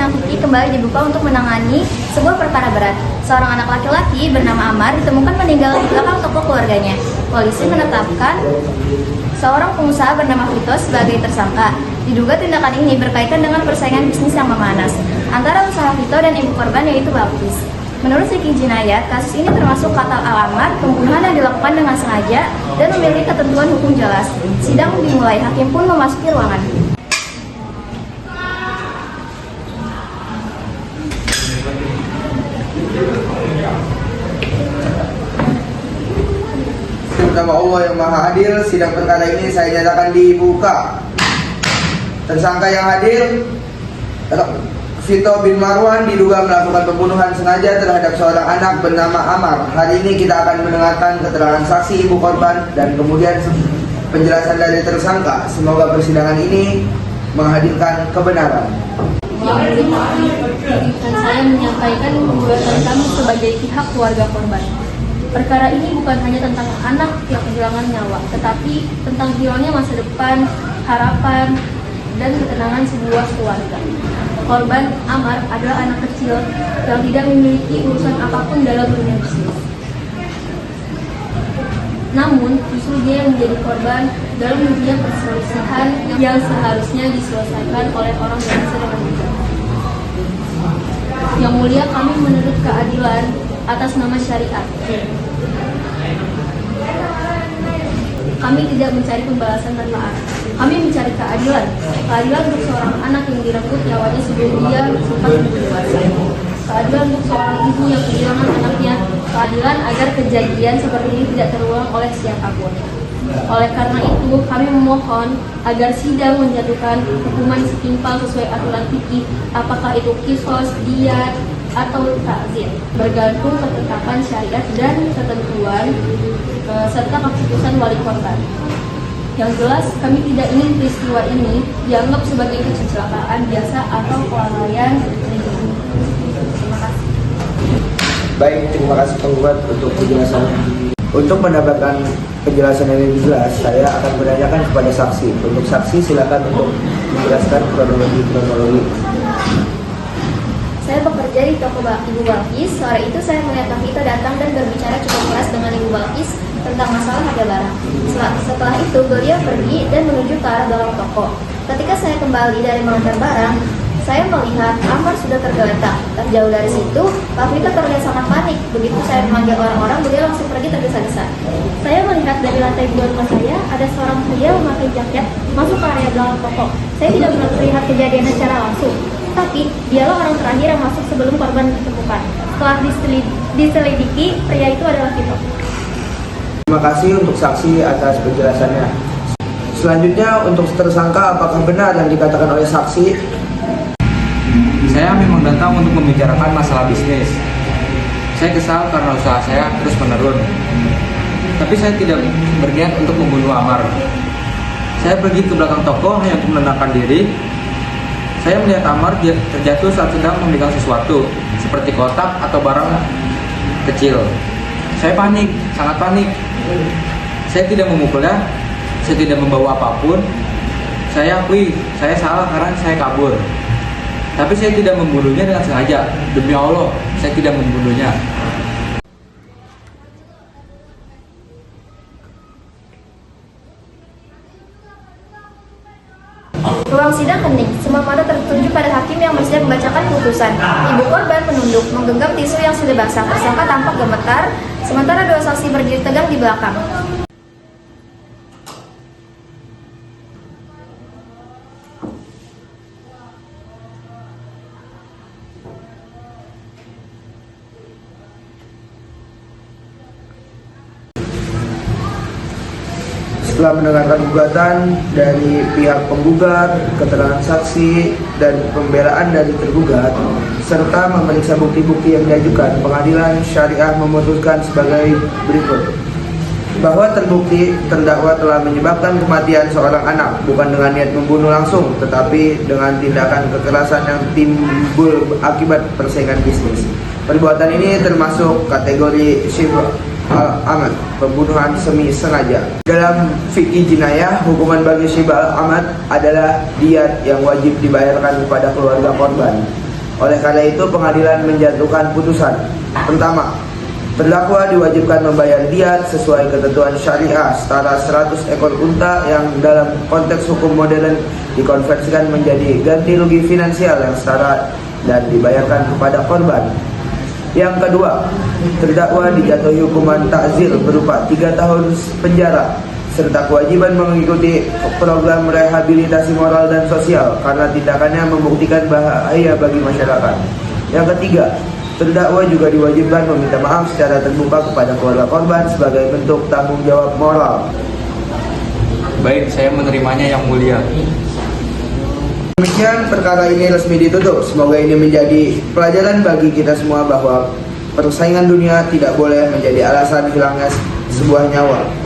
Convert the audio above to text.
sidang fikih kembali dibuka untuk menangani sebuah perkara berat. Seorang anak laki-laki bernama Amar ditemukan meninggal di belakang toko keluarganya. Polisi menetapkan seorang pengusaha bernama Vito sebagai tersangka. Diduga tindakan ini berkaitan dengan persaingan bisnis yang memanas antara usaha Vito dan ibu korban yaitu Balkis. Menurut fikih jinayat, kasus ini termasuk qatal al-amar, pembunuhan yang dilakukan dengan sengaja dan memiliki ketentuan hukum jelas. Sidang dimulai, hakim pun memasuki ruangan. Nama Allah yang Maha Adil, sidang perkara ini saya nyatakan dibuka. Tersangka yang hadir, Vito bin Marwan diduga melakukan pembunuhan sengaja terhadap seorang anak bernama Amar. Hari ini kita akan mendengarkan keterangan saksi ibu korban dan kemudian penjelasan dari tersangka. Semoga persidangan ini menghadirkan kebenaran. Saya menyampaikan gugatan kami sebagai pihak keluarga korban. Perkara ini bukan hanya tentang anak yang kehilangan nyawa, tetapi tentang hilangnya masa depan, harapan, dan ketenangan sebuah keluarga. Korban Amar adalah anak kecil yang tidak memiliki urusan apapun dalam dunia bisnis. Namun, justru dia yang menjadi korban dalam dunia perselisihan yang seharusnya diselesaikan oleh orang biasa dengan bijak. Yang mulia, kami menuntut keadilan atas nama syariat. Kami tidak mencari pembalasan tanpa arah. Kami mencari keadilan. Keadilan untuk seorang anak yang direnggut nyawanya sebelum dia sempat menjadi dewasa. Keadilan untuk seorang ibu yang kehilangan anaknya. Keadilan agar kejadian seperti ini tidak terulang oleh siapapun. Oleh karena itu, kami memohon agar sidang menjatuhkan hukuman setimpal sesuai aturan fikih, apakah itu qisas, diyat, atau ta'zir, bergantung ketetapan syariat dan ketentuan serta keputusan wali korban. Yang jelas, kami tidak ingin peristiwa ini dianggap sebagai kecelakaan biasa atau kelalaian. Terima kasih. Baik, terima kasih penggugat untuk penjelasannya. Untuk mendapatkan penjelasan yang lebih jelas, saya akan menanyakan kepada saksi. Untuk saksi, silakan untuk menjelaskan kronologi. Saya bekerja di toko Ibu Balkis. Sore itu saya melihat Kak Vito datang dan berbicara cukup keras dengan Ibu Balkis tentang masalah harga barang. Setelah itu beliau pergi dan menuju ke arah dalam toko. Ketika saya kembali dari mengantar barang, saya melihat Amar sudah tergeletak. Tak jauh dari situ, Kak Vito terlihat sangat panik. Begitu saya memanggil orang-orang, beliau langsung pergi tergesa-gesa. Saya melihat dari lantai 2 rumah saya, ada seorang pria memakai jaket masuk ke area belakang toko. Saya tidak melihat kejadian secara langsung, tapi dialah orang terakhir yang masuk sebelum korban ditemukan. Setelah diselidiki, pria itu adalah Vito. Terima kasih untuk saksi atas penjelasannya. Selanjutnya untuk tersangka, apakah benar yang dikatakan oleh saksi? Saya memang datang untuk membicarakan masalah bisnis. Saya kesal karena usaha saya terus menurun. Tapi saya tidak berniat untuk membunuh Amar. Saya pergi ke belakang toko hanya untuk menenangkan diri. Saya melihat Amar terjatuh saat sedang memegang sesuatu, seperti kotak atau barang kecil. Saya panik, sangat panik. Saya tidak memukulnya, saya tidak membawa apapun. Saya akui, saya salah karena saya kabur. Tapi saya tidak membunuhnya dengan sengaja. Demi Allah, saya tidak membunuhnya. Ruang sidang hening. Semua mata tertuju pada hakim yang bersiap membacakan putusan. Ibu korban menunduk, menggenggam tisu yang sudah basah. Tersangka tampak gemetar, sementara dua saksi berdiri tegang di belakang. Setelah mendengarkan gugatan dari pihak penggugat, keterangan saksi, dan pembelaan dari tergugat, serta memeriksa bukti-bukti yang diajukan, pengadilan syariah memutuskan sebagai berikut. Bahwa terbukti terdakwa telah menyebabkan kematian seorang anak, bukan dengan niat membunuh langsung, tetapi dengan tindakan kekerasan yang timbul akibat persaingan bisnis. Perbuatan ini termasuk kategori syibh al-amad, pembunuhan semi sengaja. Dalam fikih jinayah, hukuman bagi syibh al-amad adalah diyat yang wajib dibayarkan kepada keluarga korban. Oleh karena itu, pengadilan menjatuhkan putusan. Pertama, terdakwa diwajibkan membayar diat sesuai ketentuan syariah setara 100 ekor unta yang dalam konteks hukum modern dikonversikan menjadi ganti rugi finansial yang setara dan dibayarkan kepada korban. Yang kedua, terdakwa dijatuhi hukuman takzir berupa 3 tahun penjara serta kewajiban mengikuti program rehabilitasi moral dan sosial karena tindakannya membuktikan bahaya bagi masyarakat. Yang ketiga, terdakwa juga diwajibkan meminta maaf secara terbuka kepada keluarga korban sebagai bentuk tanggung jawab moral. Baik, saya menerimanya yang mulia. Demikian perkara ini resmi ditutup. Semoga ini menjadi pelajaran bagi kita semua bahwa persaingan dunia tidak boleh menjadi alasan hilangnya sebuah nyawa.